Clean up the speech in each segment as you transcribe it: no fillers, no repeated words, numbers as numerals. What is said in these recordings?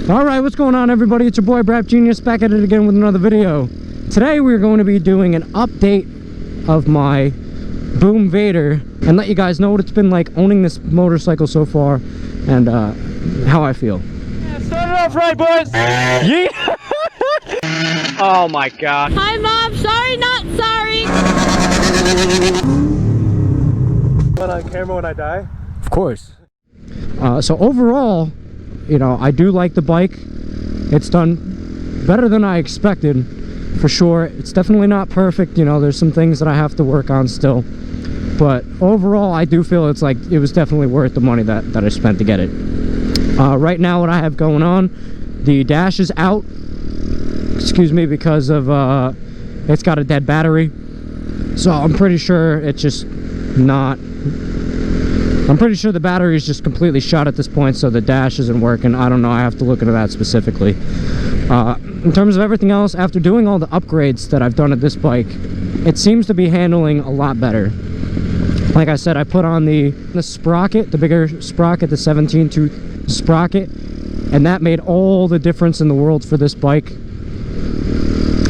Alright, what's going on everybody? It's your boy Brap Genius back at it again with another video. Today we're going to be doing an update of my Boom Vader and let you guys know what it's been like owning this motorcycle so far and how I feel. Yeah, start it off right, boys! Yeah! Oh my god. Hi Mom, sorry not sorry! Went on camera when I die? Of course. So overall, you know, I do like the bike. It's done better than I expected, for sure. It's definitely not perfect, you know, there's some things that I have to work on still. But overall, I do feel it's like, it was definitely worth the money that I spent to get it. Right now, what I have going on, the dash is out, excuse me, because of, it's got a dead battery. So I'm pretty sure it's just not... I'm pretty sure the battery is just completely shot at this point, so the dash isn't working. I don't know, I have to look into that specifically. In terms of everything else, after doing all the upgrades that I've done at this bike, it seems to be handling a lot better. Like I said, I put on the sprocket, the bigger sprocket, the 17-tooth sprocket, and that made all the difference in the world for this bike.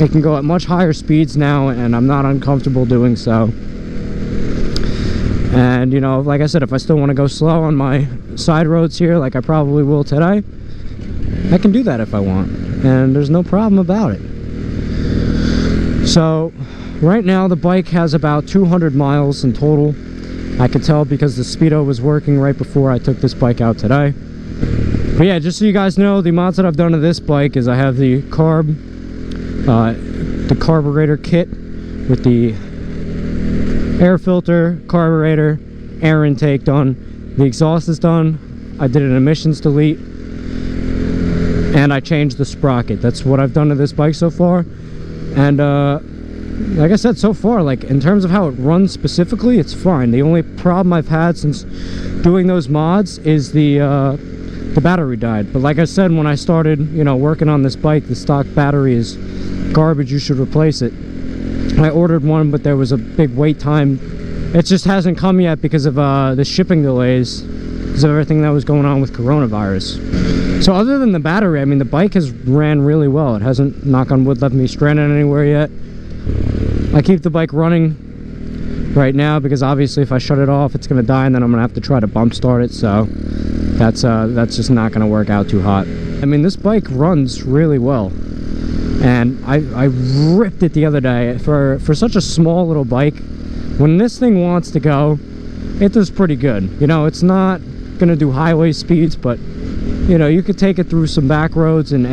It can go at much higher speeds now, and I'm not uncomfortable doing so. And, you know, like I said, if I still want to go slow on my side roads here, like I probably will today, I can do that if I want. And there's no problem about it. So, right now the bike has about 200 miles in total. I could tell because the speedo was working right before I took this bike out today. But yeah, just so you guys know, the mods that I've done to this bike is I have the carburetor kit with the air filter, carburetor, air intake done. The exhaust is done. I did an emissions delete. And I changed the sprocket. That's what I've done to this bike so far. And like I said, so far, like in terms of how it runs specifically, it's fine. The only problem I've had since doing those mods is the battery died. But like I said, when I started, you know, working on this bike, the stock battery is garbage. You should replace it. I ordered one, but there was a big wait time. It just hasn't come yet because of the shipping delays, because of everything that was going on with coronavirus. So other than the battery, I mean, the bike has ran really well. It hasn't, knock on wood, left me stranded anywhere yet. I keep the bike running right now because obviously if I shut it off, it's going to die, and then I'm going to have to try to bump start it. So that's just not going to work out too hot. I mean, this bike runs really well. And I ripped it the other day. For such a small little bike, when this thing wants to go, it does pretty good. You know, it's not gonna do highway speeds, but you know, you could take it through some back roads and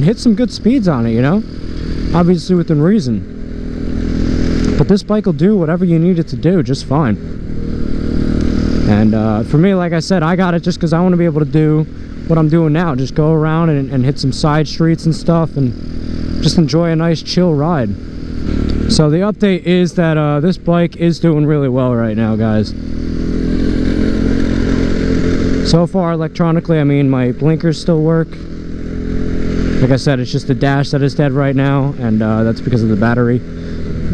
hit some good speeds on it, you know, obviously within reason. But this bike will do whatever you need it to do just fine. And for me, like I said, I got it just because I want to be able to do what I'm doing now, just go around and hit some side streets and stuff and just enjoy a nice chill ride. So the update is that this bike is doing really well right now, guys. So far electronically, I mean, my blinkers still work. Like I said, it's just the dash that is dead right now, and that's because of the battery.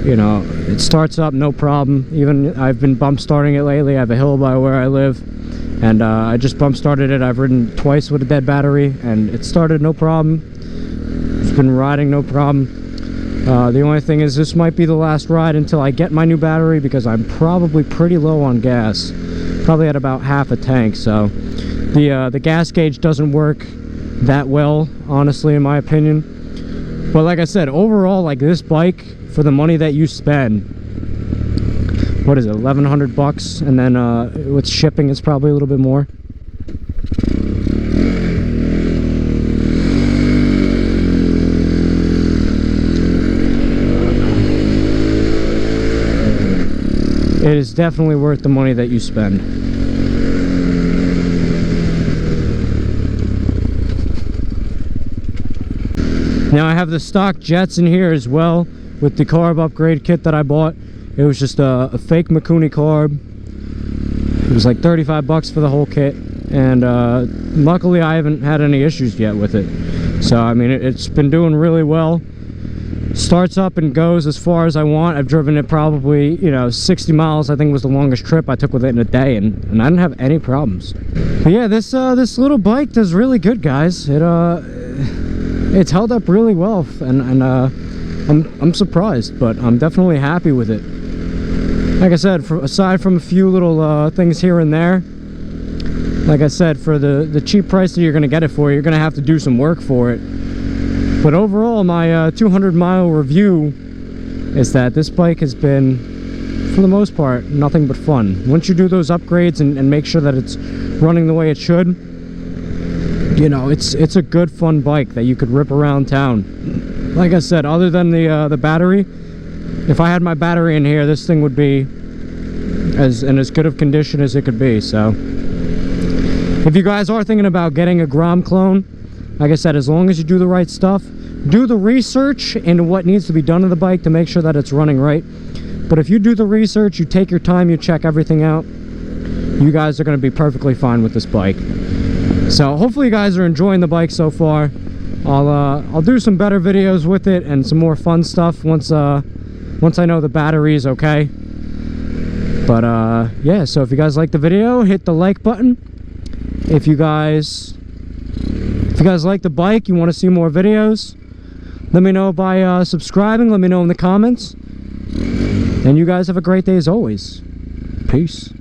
You know, it starts up no problem. Even I've been bump starting it lately. I have a hill by where I live, and I just bump started it. I've ridden twice with a dead battery, and it started no problem. Been riding no problem. The only thing is this might be the last ride until I get my new battery, because I'm probably pretty low on gas, probably at about half a tank. So the gas gauge doesn't work that well, honestly, in my opinion. But like I said, overall, like this bike, for the money that you spend, what is it, 1,100 bucks, and then with shipping it's probably a little bit more. It is definitely worth the money that you spend. Now I have the stock jets in here as well with the carb upgrade kit that I bought. It was just a fake Mikuni carb. It was like 35 bucks for the whole kit, and luckily I haven't had any issues yet with it. So I mean, it's been doing really well. starts up and goes as far as I want. I've driven it probably, you know, 60 miles I think was the longest trip I took with it in a day, and I didn't have any problems. But yeah, this little bike does really good, guys. It's held up really well, and I'm surprised, but I'm definitely happy with it. Like I said, aside from a few little things here and there, like I said, for the cheap price that you're going to get it for, you're going to have to do some work for it. But overall, my 200-mile review is that this bike has been, for the most part, nothing but fun. Once you do those upgrades and make sure that it's running the way it should, you know, it's a good, fun bike that you could rip around town. Like I said, other than the battery, if I had my battery in here, this thing would be in as good of condition as it could be. So if you guys are thinking about getting a Grom clone, like I said, as long as you do the right stuff, do the research into what needs to be done to the bike to make sure that it's running right. But if you do the research, you take your time, you check everything out, you guys are going to be perfectly fine with this bike. So hopefully you guys are enjoying the bike so far. I'll do some better videos with it and some more fun stuff once I know the battery is okay. But yeah, so if you guys like the video, hit the like button. If you guys like the bike, you want to see more videos, let me know by subscribing. Let me know in the comments. And you guys have a great day as always. Peace.